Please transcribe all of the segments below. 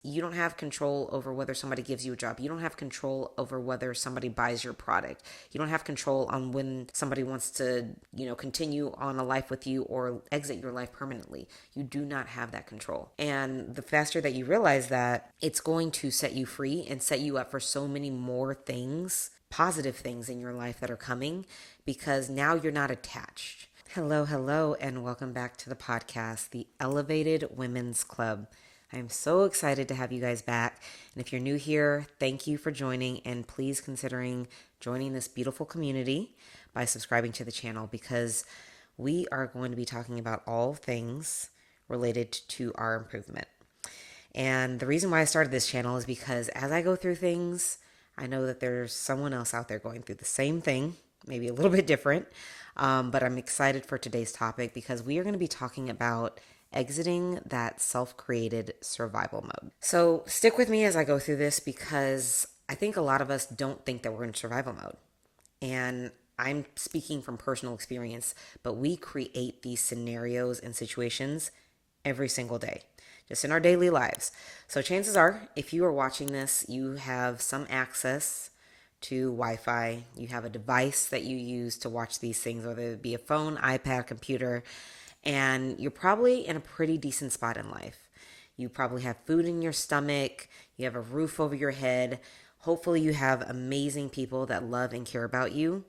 You don't have control over whether somebody gives you a job. You don't have control over whether somebody buys your product. You don't have control on when somebody wants to, continue on a life with you or exit your life permanently. You do not have that control. And the faster that you realize that, it's going to set you free and set you up for so many more things, positive things in your life that are coming, because now you're not attached. Hello, and welcome back to the podcast, the Elevated Women's Club. I am so excited to have you guys back. And if you're new here, thank you for joining, and please considering joining this beautiful community by subscribing to the channel, because we are going to be talking about all things related to our improvement. And the reason why I started this channel is because as I go through things, I know that there's someone else out there going through the same thing, maybe a little bit different, but I'm excited for today's topic because we are going to be talking about exiting that self-created survival mode. So stick with me as I go through this, because I think a lot of us don't think that we're in survival mode. And I'm speaking from personal experience, but we create these scenarios and situations every single day, just in our daily lives. So chances are, if you are watching this, you have some access to Wi-Fi. You have a device that you use to watch these things, whether it be a phone, iPad, computer, and you're probably in a pretty decent spot in life. You probably have food in your stomach. You have a roof over your head. Hopefully you have amazing people that love and care about you.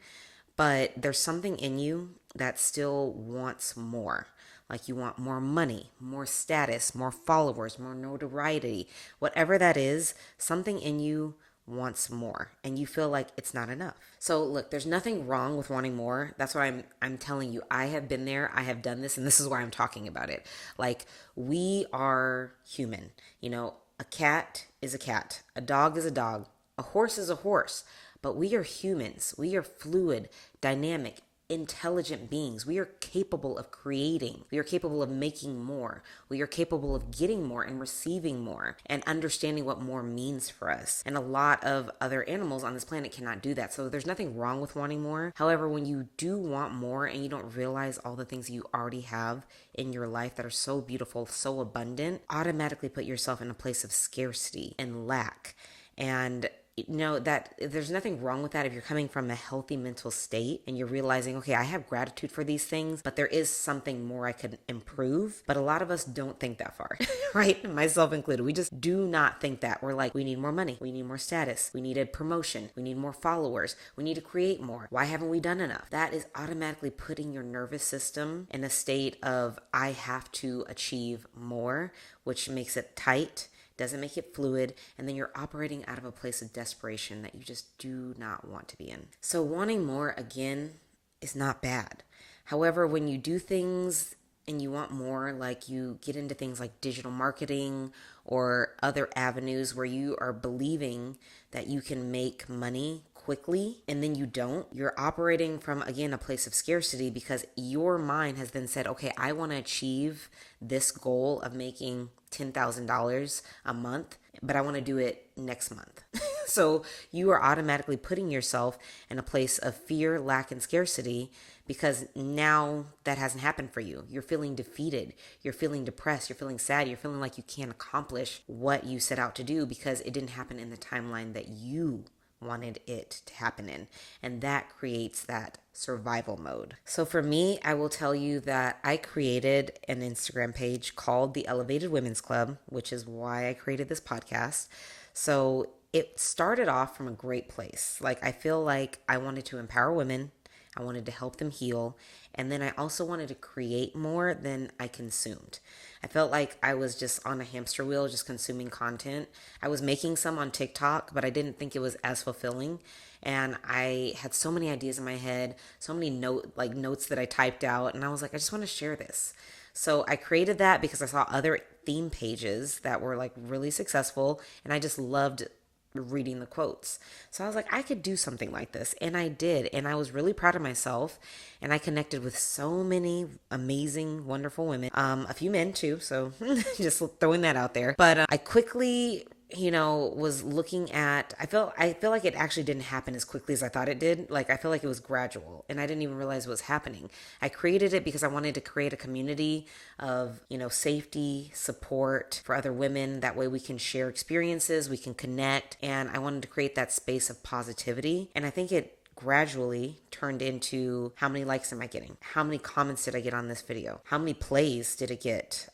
But there's something in you that still wants more. Like you want more money, more status, more followers, more notoriety. Whatever that is, something in you wants more, and you feel like it's not enough. So look, there's nothing wrong with wanting more. That's why I'm telling you, I have been there, I have done this, and this is why I'm talking about it. Like, we are human. A cat is a cat, a dog is a dog, a horse is a horse, but we are humans. We are fluid, dynamic, intelligent beings. We are capable of creating. We are capable of making more. We are capable of getting more and receiving more and understanding what more means for us. And a lot of other animals on this planet cannot do that. So there's nothing wrong with wanting more. However, when you do want more and you don't realize all the things you already have in your life that are so beautiful, so abundant, automatically put yourself in a place of scarcity and lack. And that there's nothing wrong with that if you're coming from a healthy mental state and you're realizing, okay, I have gratitude for these things, but there is something more I could improve. But a lot of us don't think that far, right? Myself included. We just do not think that. We're like, we need more money. We need more status. We need a promotion. We need more followers. We need to create more. Why haven't we done enough? That is automatically putting your nervous system in a state of, I have to achieve more, which makes it tight, doesn't make it fluid, and then you're operating out of a place of desperation that you just do not want to be in. So wanting more, again, is not bad. However, when you do things and you want more, like you get into things like digital marketing or other avenues where you are believing that you can make money quickly and then you don't, you're operating from, again, a place of scarcity, because your mind has then said, okay, I want to achieve this goal of making $10,000 a month, but I want to do it next month. So you are automatically putting yourself in a place of fear, lack, and scarcity, because now that hasn't happened for you. You're feeling defeated. You're feeling depressed. You're feeling sad. You're feeling like you can't accomplish what you set out to do because it didn't happen in the timeline that you wanted it to happen in. And that creates that survival mode. So for me, I will tell you that I created an Instagram page called the Elevated Women's Club, which is why I created this podcast. So it started off from a great place. Like, I feel like I wanted to empower women. I wanted to help them heal. And then I also wanted to create more than I consumed. I felt like I was just on a hamster wheel, just consuming content. I was making some on TikTok, but I didn't think it was as fulfilling. And I had so many ideas in my head, so many notes that I typed out. And I was like, I just want to share this. So I created that because I saw other theme pages that were like really successful. And I just loved reading the quotes. So I was like, I could do something like this. And I did. And I was really proud of myself. And I connected with so many amazing, wonderful women. A few men too. So just throwing that out there. But I quickly was looking at, I feel like it actually didn't happen as quickly as I thought it did. Like, I feel like it was gradual and I didn't even realize what was happening. I created it because I wanted to create a community of, safety, support for other women. That way we can share experiences, we can connect, and I wanted to create that space of positivity. And I think it gradually turned into, how many likes am I getting? How many comments did I get on this video? How many plays did it get?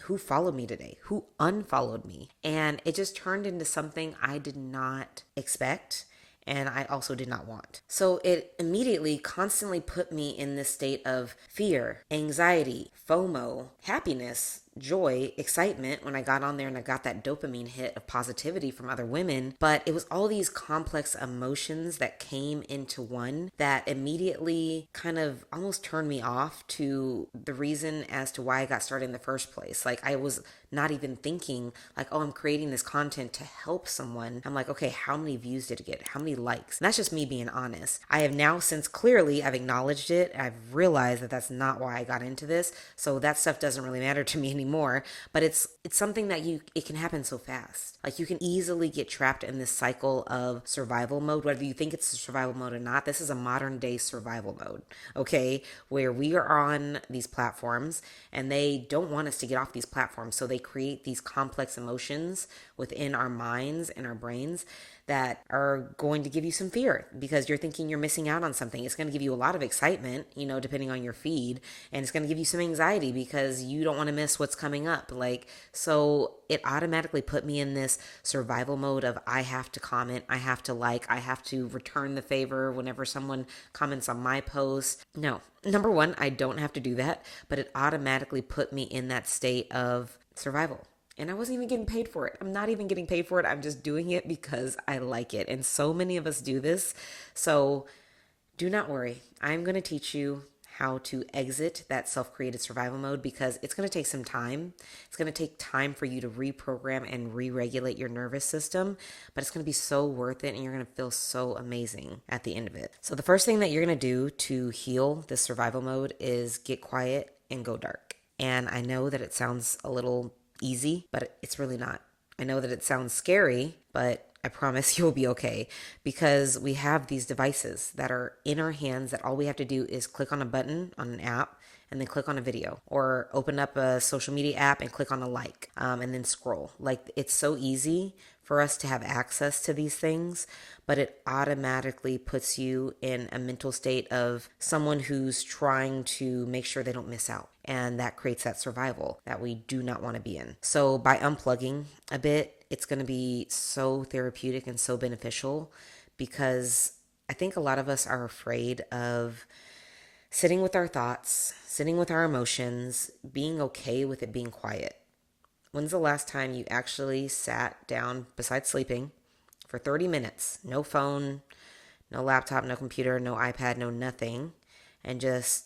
Who followed me today? Who unfollowed me? And it just turned into something I did not expect. And I also did not want. So it immediately constantly put me in this state of fear, anxiety, FOMO, happiness, joy, excitement when I got on there and I got that dopamine hit of positivity from other women. But it was all these complex emotions that came into one that immediately kind of almost turned me off to the reason as to why I got started in the first place. Like, I was not even thinking like, oh, I'm creating this content to help someone. I'm like, okay, how many views did it get? How many likes? And that's just me being honest. I have now, since clearly I've acknowledged it, I've realized that that's not why I got into this. So that stuff doesn't really matter to me anymore. But it's something that it can happen so fast. Like, you can easily get trapped in this cycle of survival mode, whether you think it's a survival mode or not. This is a modern day survival mode, okay? Where we are on these platforms and they don't want us to get off these platforms. So they create these complex emotions within our minds and our brains that are going to give you some fear because you're thinking you're missing out on something. It's going to give you a lot of excitement, depending on your feed, and it's going to give you some anxiety because you don't want to miss what's coming up. So it automatically put me in this survival mode of, I have to comment, I have to like, I have to return the favor whenever someone comments on my post. No, number one, I don't have to do that, but it automatically put me in that state of survival. And I wasn't even getting paid for it. I'm not even getting paid for it. I'm just doing it because I like it. And so many of us do this. So do not worry. I'm going to teach you how to exit that self-created survival mode because it's going to take some time. It's going to take time for you to reprogram and re-regulate your nervous system, but it's going to be so worth it and you're going to feel so amazing at the end of it. So the first thing that you're going to do to heal this survival mode is get quiet and go dark. And I know that it sounds a little easy, but it's really not. I know that it sounds scary, but I promise you'll be okay because we have these devices that are in our hands that all we have to do is click on a button on an app and then click on a video or open up a social media app and click on a like and then scroll. Like, it's so easy for us to have access to these things, but it automatically puts you in a mental state of someone who's trying to make sure they don't miss out. And that creates that survival that we do not want to be in. So by unplugging a bit, it's going to be so therapeutic and so beneficial because I think a lot of us are afraid of sitting with our thoughts, sitting with our emotions, being okay with it being quiet. When's the last time you actually sat down besides sleeping for 30 minutes, no phone, no laptop, no computer, no iPad, no nothing, and just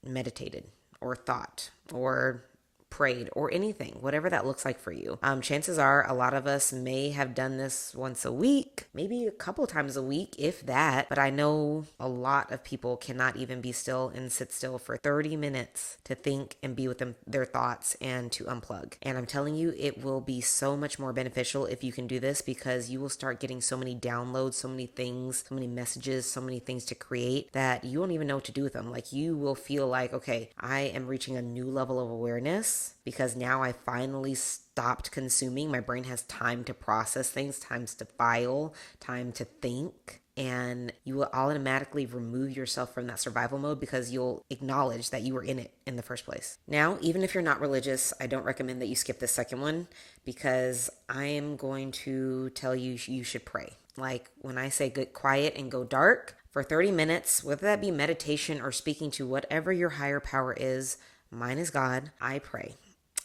meditated or thought or prayed or anything, whatever that looks like for you. Chances are a lot of us may have done this once a week, maybe a couple times a week, if that. But I know a lot of people cannot even be still and sit still for 30 minutes to think and be with their thoughts and to unplug. And I'm telling you, it will be so much more beneficial if you can do this because you will start getting so many downloads, so many things, so many messages, so many things to create that you won't even know what to do with them. Like, you will feel like, okay, I am reaching a new level of awareness because now I finally stopped consuming. My brain has time to process things, time to file, time to think. And you will automatically remove yourself from that survival mode because you'll acknowledge that you were in it in the first place. Now, even if you're not religious, I don't recommend that you skip this second one because I am going to tell you you should pray. Like, when I say get quiet and go dark for 30 minutes, whether that be meditation or speaking to whatever your higher power is, mine is God. I pray.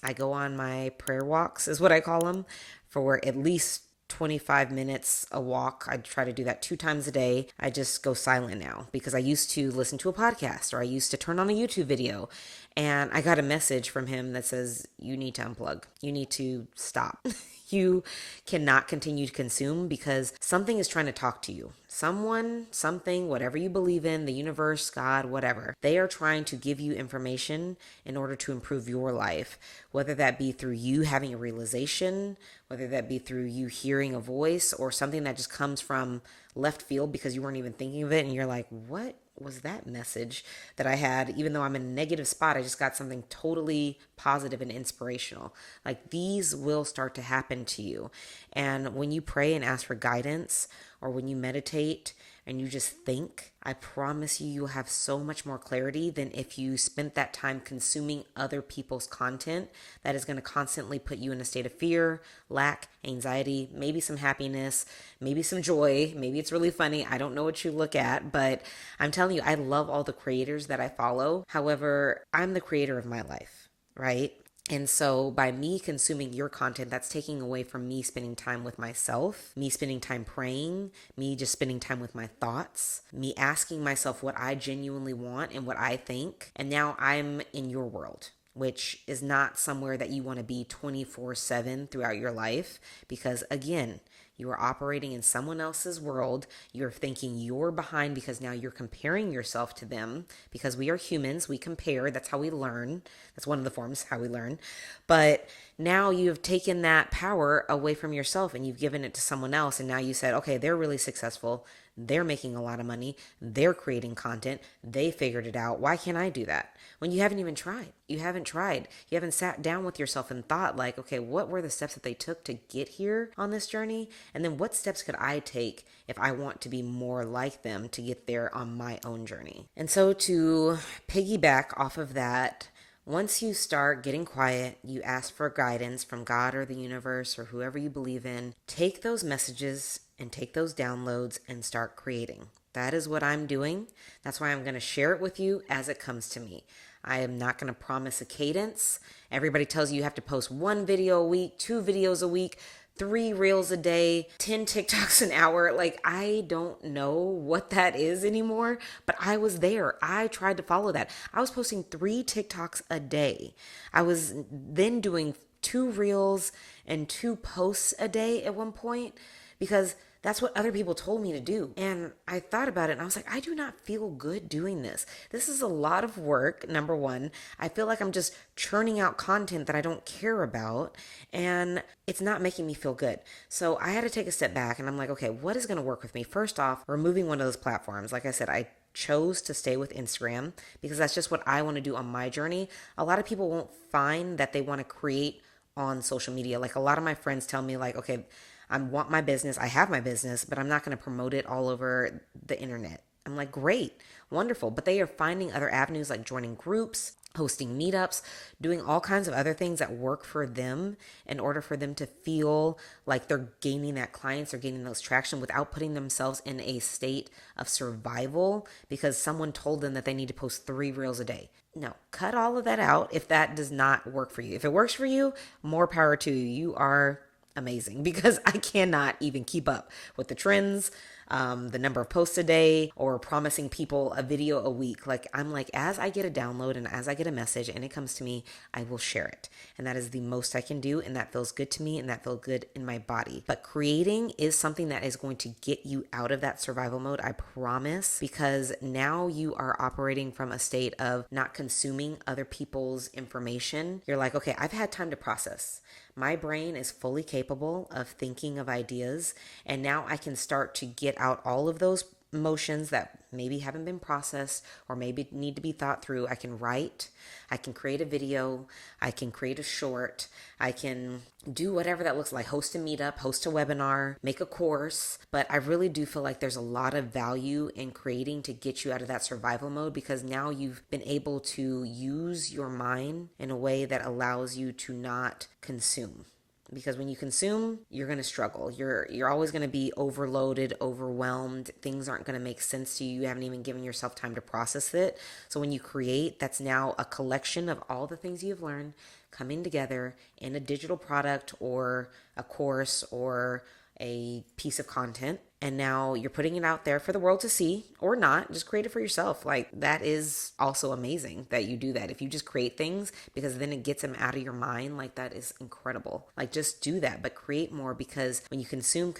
I go on my prayer walks, is what I call them, for at least 25 minutes a walk. I try to do that 2 times a day. I just go silent now because I used to listen to a podcast or I used to turn on a YouTube video and I got a message from him that says, you need to unplug. You need to stop. You cannot continue to consume because something is trying to talk to you. Someone, something, whatever you believe in, the universe, God, whatever, they are trying to give you information in order to improve your life, whether that be through you having a realization, whether that be through you hearing a voice or something that just comes from left field because you weren't even thinking of it and you're like, what was that message that I had? Even though I'm in a negative spot, I just got something totally positive and inspirational. Like, these will start to happen to you. And when you pray and ask for guidance, or when you meditate and you just think, I promise you, you'll have so much more clarity than if you spent that time consuming other people's content that is going to constantly put you in a state of fear, lack, anxiety, maybe some happiness, maybe some joy. Maybe it's really funny. I don't know what you look at, but I'm telling you, I love all the creators that I follow. However, I'm the creator of my life, right? And so by me consuming your content, that's taking away from me spending time with myself, me spending time praying, me just spending time with my thoughts, me asking myself what I genuinely want and what I think. And now I'm in your world, which is not somewhere that you want to be 24/7 throughout your life. Because again, you are operating in someone else's world. You're thinking you're behind because now you're comparing yourself to them, because we are humans. We compare. That's how we learn. That's one of the forms how we learn. But now you've taken that power away from yourself and you've given it to someone else. And now you said, okay, they're really successful. They're making a lot of money. They're creating content. They figured it out. Why can't I do that? When you haven't even tried. You haven't tried. You haven't sat down with yourself and thought like, okay, what were the steps that they took to get here on this journey? And then what steps could I take if I want to be more like them to get there on my own journey? And so to piggyback off of that, once you start getting quiet, you ask for guidance from God or the universe or whoever you believe in, take those messages and take those downloads and start creating. That is what I'm doing. That's why I'm going to share it with you as it comes to me. I am not going to promise a cadence. Everybody tells you have to post 1 video a week, 2 videos a week, 3 reels a day, 10 TikToks an hour. Like, I don't know what that is anymore, but I was there. I tried to follow that. I was posting 3 TikToks a day. I was then doing 2 reels and 2 posts a day at one point because that's what other people told me to do. And I thought about it and I was like, I do not feel good doing this. This is a lot of work, number one. I feel like I'm just churning out content that I don't care about and it's not making me feel good. So I had to take a step back and I'm like, okay, what is going to work with me? First off, removing one of those platforms. Like I said, I chose to stay with Instagram because that's just what I want to do on my journey. A lot of people won't find that they want to create on social media. Like, a lot of my friends tell me like, okay, I want my business. I have my business, but I'm not going to promote it all over the internet. I'm like, great, wonderful. But they are finding other avenues like joining groups, hosting meetups, doing all kinds of other things that work for them in order for them to feel like they're gaining that clients or gaining those traction without putting themselves in a state of survival because someone told them that they need to post 3 reels a day. No, cut all of that out if that does not work for you. If it works for you, more power to you. You are amazing, because I cannot even keep up with the trends, the number of posts a day, or promising people a video a week. Like, I'm like, as I get a download and as I get a message and it comes to me, I will share it. And that is the most I can do. And that feels good to me and that feels good in my body. But creating is something that is going to get you out of that survival mode, I promise, because now you are operating from a state of not consuming other people's information. You're like, okay, I've had time to process. My brain is fully capable of thinking of ideas, and now I can start to get out all of those emotions that maybe haven't been processed or maybe need to be thought through. I can write, I can create a video, I can create a short, I can do whatever that looks like, host a meetup, host a webinar, make a course. But I really do feel like there's a lot of value in creating to get you out of that survival mode, because now you've been able to use your mind in a way that allows you to not consume. Because when you consume, you're going to struggle. You're always going to be overloaded, overwhelmed. Things aren't going to make sense to you. You haven't even given yourself time to process it. So when you create, that's now a collection of all the things you've learned coming together in a digital product or a course or a piece of content. And now you're putting it out there for the world to see, or not. Just create it for yourself. Like, that is also amazing that you do that. If you just create things because then it gets them out of your mind, like, that is incredible. Like, just do that, but create more, because when you consume,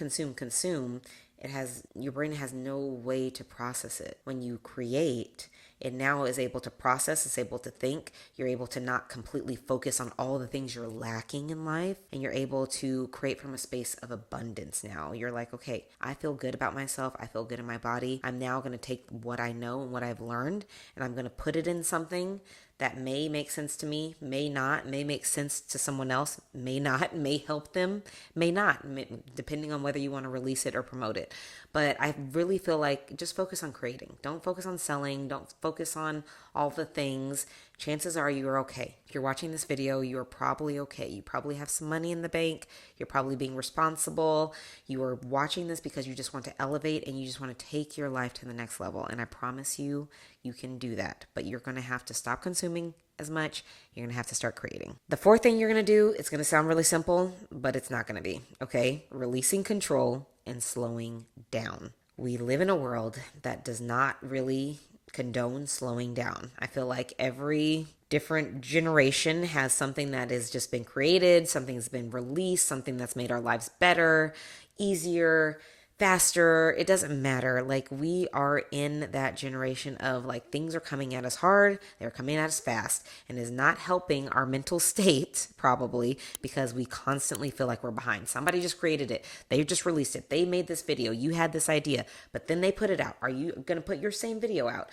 your brain has no way to process it. When you create, it now is able to process, it's able to think. You're able to not completely focus on all the things you're lacking in life, and you're able to create from a space of abundance now. You're like, okay, I feel good about myself. I feel good in my body. I'm now going to take what I know and what I've learned, and I'm going to put it in something that may make sense to me, may not, may make sense to someone else, may not, may help them, may not, depending on whether you want to release it or promote it. But I really feel like just focus on creating. Don't focus on selling. Don't focus on all the things. Chances are you're okay. If you're watching this video, you're probably okay. You probably have some money in the bank. You're probably being responsible. You are watching this because you just want to elevate and you just want to take your life to the next level. And I promise you, you can do that. But you're going to have to stop consuming as much. You're going to have to start creating. The fourth thing you're going to do, it's going to sound really simple, but it's not going to be, okay? Releasing control and slowing down. We live in a world that does not really condone slowing down. I feel like every different generation has something that has just been created, something's been released, something that's made our lives better, easier, faster. It doesn't matter. Like, we are in that generation of, like, things are coming at us hard, they're coming at us fast, and is not helping our mental state, probably, because we constantly feel like we're behind. Somebody just created it. They just released it. They made this video. You had this idea, but then they put it out. Are you going to put your same video out?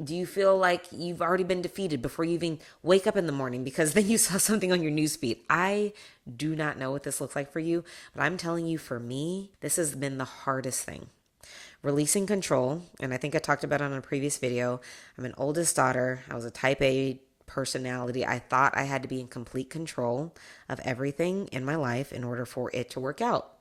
Do you feel like you've already been defeated before you even wake up in the morning because then you saw something on your newsfeed? I do not know what this looks like for you, but I'm telling you, for me, this has been the hardest thing. Releasing control, and I think I talked about it on a previous video. I'm an oldest daughter. I was a type A personality. I thought I had to be in complete control of everything in my life in order for it to work out.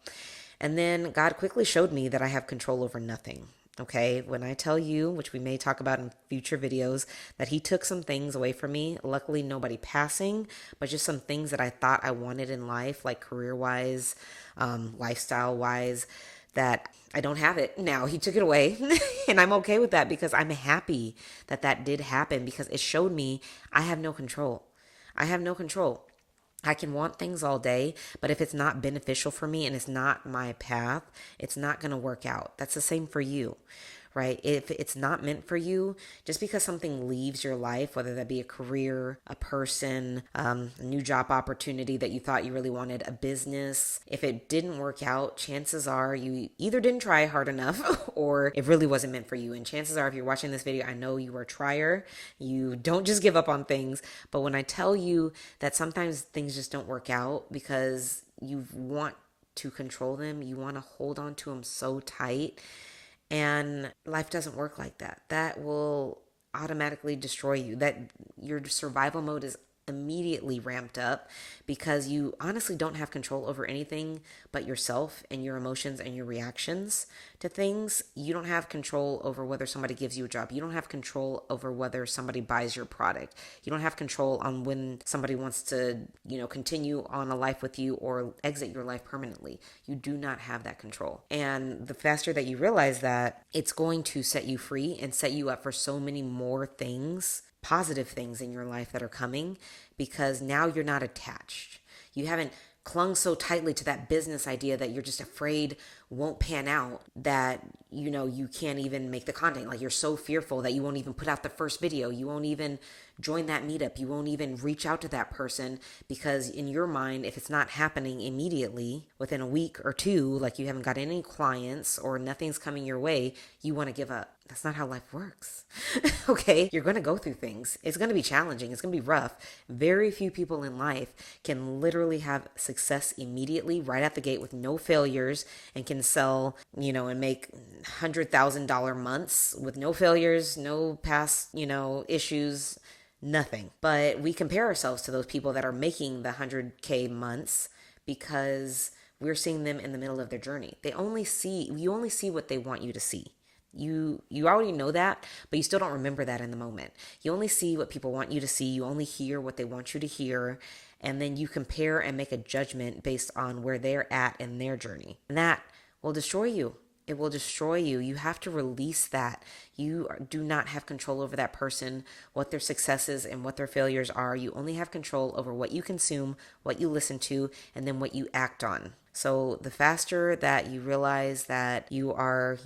And then God quickly showed me that I have control over nothing. Okay, when I tell you, which we may talk about in future videos, that he took some things away from me, luckily nobody passing, but just some things that I thought I wanted in life, like career-wise, lifestyle-wise, that I don't have it now. He took it away, and I'm okay with that because I'm happy that that did happen, because it showed me I have no control. I have no control. I can want things all day, but if it's not beneficial for me and it's not my path, it's not going to work out. That's the same for you, right? If it's not meant for you, just because something leaves your life, whether that be a career, a person, a new job opportunity that you thought you really wanted, a business, if it didn't work out, chances are you either didn't try hard enough or it really wasn't meant for you. And chances are, if you're watching this video, I know you are a trier. You don't just give up on things. But when I tell you that sometimes things just don't work out because you want to control them, you want to hold on to them so tight, and life doesn't work like that. That will automatically destroy you. That your survival mode is immediately ramped up because you honestly don't have control over anything but yourself and your emotions and your reactions to things. You don't have control over whether somebody gives you a job. You don't have control over whether somebody buys your product. You don't have control on when somebody wants to, continue on a life with you or exit your life permanently. You do not have that control. And the faster that you realize that, it's going to set you free and set you up for so many more things, positive things in your life that are coming, because now you're not attached. You haven't clung so tightly to that business idea that you're just afraid won't pan out, that you can't even make the content. Like, you're so fearful that you won't even put out the first video. You won't even join that meetup. You won't even reach out to that person, because in your mind, if it's not happening immediately within a week or two, like you haven't got any clients or nothing's coming your way, you want to give up. That's not how life works. Okay? You're going to go through things. It's going to be challenging. It's going to be rough. Very few people in life can literally have success immediately right out the gate with no failures, and can sell, and make $100,000 months with no failures, no past, issues, nothing. But we compare ourselves to those people that are making the 100K months because we're seeing them in the middle of their journey. You only see what they want you to see. You already know that, but you still don't remember that in the moment. You only see what people want you to see. You only hear what they want you to hear. And then you compare and make a judgment based on where they're at in their journey. And that will destroy you. It will destroy you. You have to release that. You do not have control over that person, what their successes and what their failures are. You only have control over what you consume, what you listen to, and then what you act on. So the faster that you realize that you are,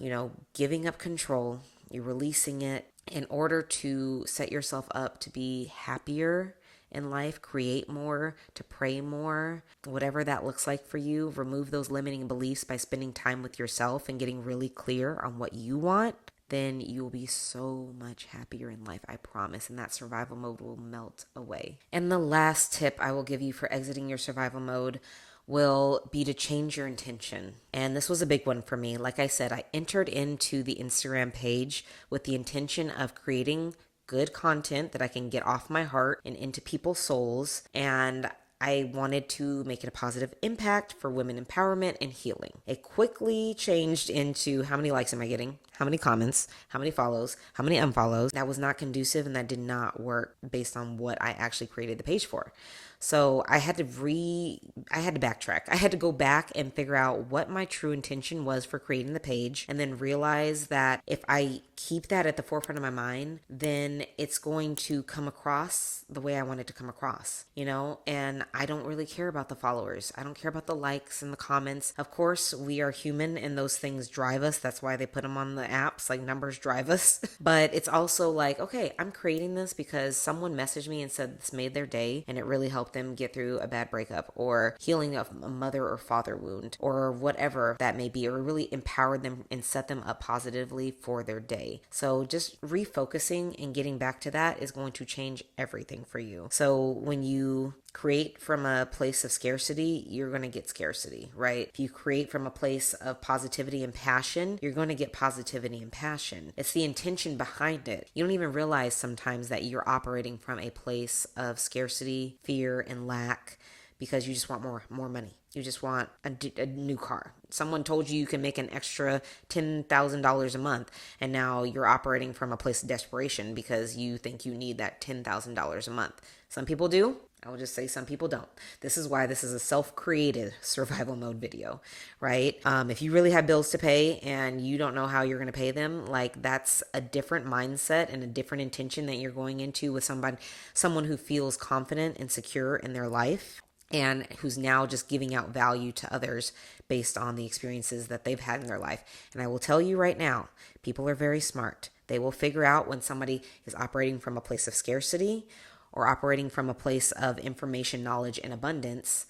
giving up control, you're releasing it in order to set yourself up to be happier in life, create more, to pray more, whatever that looks like for you. Remove those limiting beliefs by spending time with yourself and getting really clear on what you want. Then you'll be so much happier in life, I promise, and that survival mode will melt away. And the last tip I will give you for exiting your survival mode will be to change your intention. And this was a big one for me. Like I said, I entered into the Instagram page with the intention of creating good content that I can get off my heart and into people's souls. And I wanted to make it a positive impact for women empowerment and healing. It quickly changed into how many likes am I getting? How many comments? How many follows? How many unfollows? That was not conducive and that did not work based on what I actually created the page for. So I had to backtrack. I had to go back and figure out what my true intention was for creating the page, and then realize that if I keep that at the forefront of my mind, then it's going to come across the way I want it to come across, and I don't really care about the followers. I don't care about the likes and the comments. Of course, we are human and those things drive us. That's why they put them on the apps, like numbers drive us. But it's also like, okay, I'm creating this because someone messaged me and said this made their day and it really helped them get through a bad breakup or healing of a mother or father wound or whatever that may be, or really empowered them and set them up positively for their day. So just refocusing and getting back to that is going to change everything for you. So when you create from a place of scarcity, you're going to get scarcity, right? If you create from a place of positivity and passion, you're going to get positivity and passion. It's the intention behind it. You don't even realize sometimes that you're operating from a place of scarcity, fear, and lack because you just want more money. You just want a new car. Someone told you can make an extra $10,000 a month, and now you're operating from a place of desperation because you think you need that $10,000 a month. Some people do. I will just say some people don't. This is why this is a self-created survival mode video, right? If you really have bills to pay and you don't know how you're going to pay them, like that's a different mindset and a different intention that you're going into with someone who feels confident and secure in their life and who's now just giving out value to others based on the experiences that they've had in their life. And I will tell you right now, people are very smart. They will figure out when somebody is operating from a place of scarcity or operating from a place of information, knowledge, and abundance.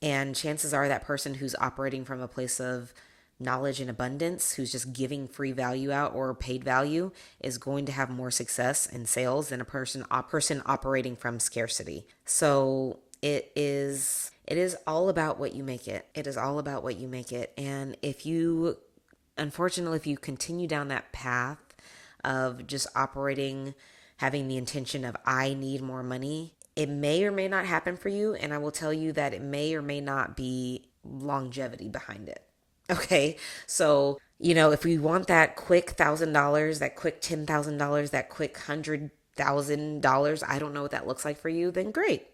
And chances are that person who's operating from a place of knowledge and abundance, who's just giving free value out or paid value, is going to have more success in sales than a person operating from scarcity. So it is all about what you make it. It is all about what you make it. And if you continue down that path of just operating, having the intention of I need more money, it may or may not happen for you. And I will tell you that it may or may not be longevity behind it. Okay. So, if we want that quick $1,000, that quick $10,000, that quick $100,000, I don't know what that looks like for you, then great.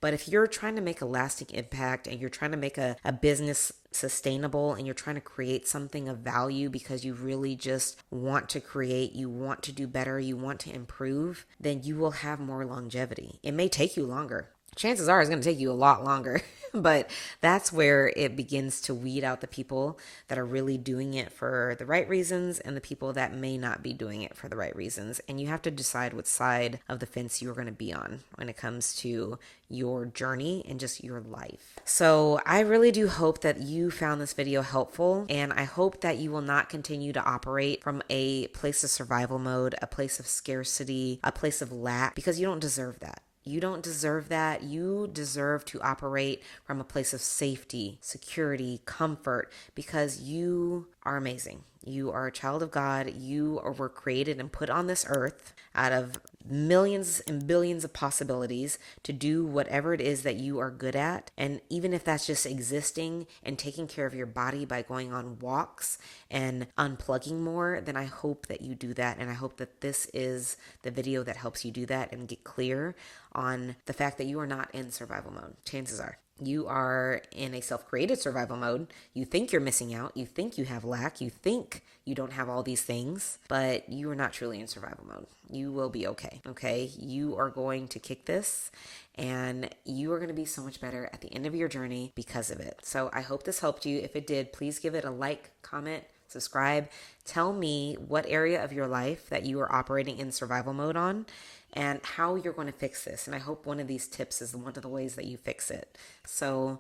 But if you're trying to make a lasting impact and you're trying to make a business sustainable and you're trying to create something of value because you really just want to create, you want to do better, you want to improve, then you will have more longevity. It may take you longer. Chances are it's going to take you a lot longer, but that's where it begins to weed out the people that are really doing it for the right reasons and the people that may not be doing it for the right reasons. And you have to decide what side of the fence you're going to be on when it comes to your journey and just your life. So I really do hope that you found this video helpful, and I hope that you will not continue to operate from a place of survival mode, a place of scarcity, a place of lack, because you don't deserve that. You don't deserve that. You deserve to operate from a place of safety, security, comfort, because you are amazing. You are a child of God. You were created and put on this earth out of millions and billions of possibilities to do whatever it is that you are good at. And even if that's just existing and taking care of your body by going on walks and unplugging more, then I hope that you do that. And I hope that this is the video that helps you do that and get clear on the fact that you are not in survival mode. Chances are You are in a self-created survival mode. You think you're missing out. You think you have lack. You think you don't have all these things, but you are not truly in survival mode. You will be okay. Okay. You are going to kick this and you are going to be so much better at the end of your journey because of it. So I hope this helped you. If it did, please give it a like, comment, subscribe. Tell me what area of your life that you are operating in survival mode on and how you're going to fix this. And I hope one of these tips is one of the ways that you fix it. So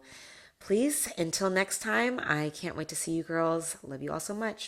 please, until next time, I can't wait to see you girls. Love you all so much.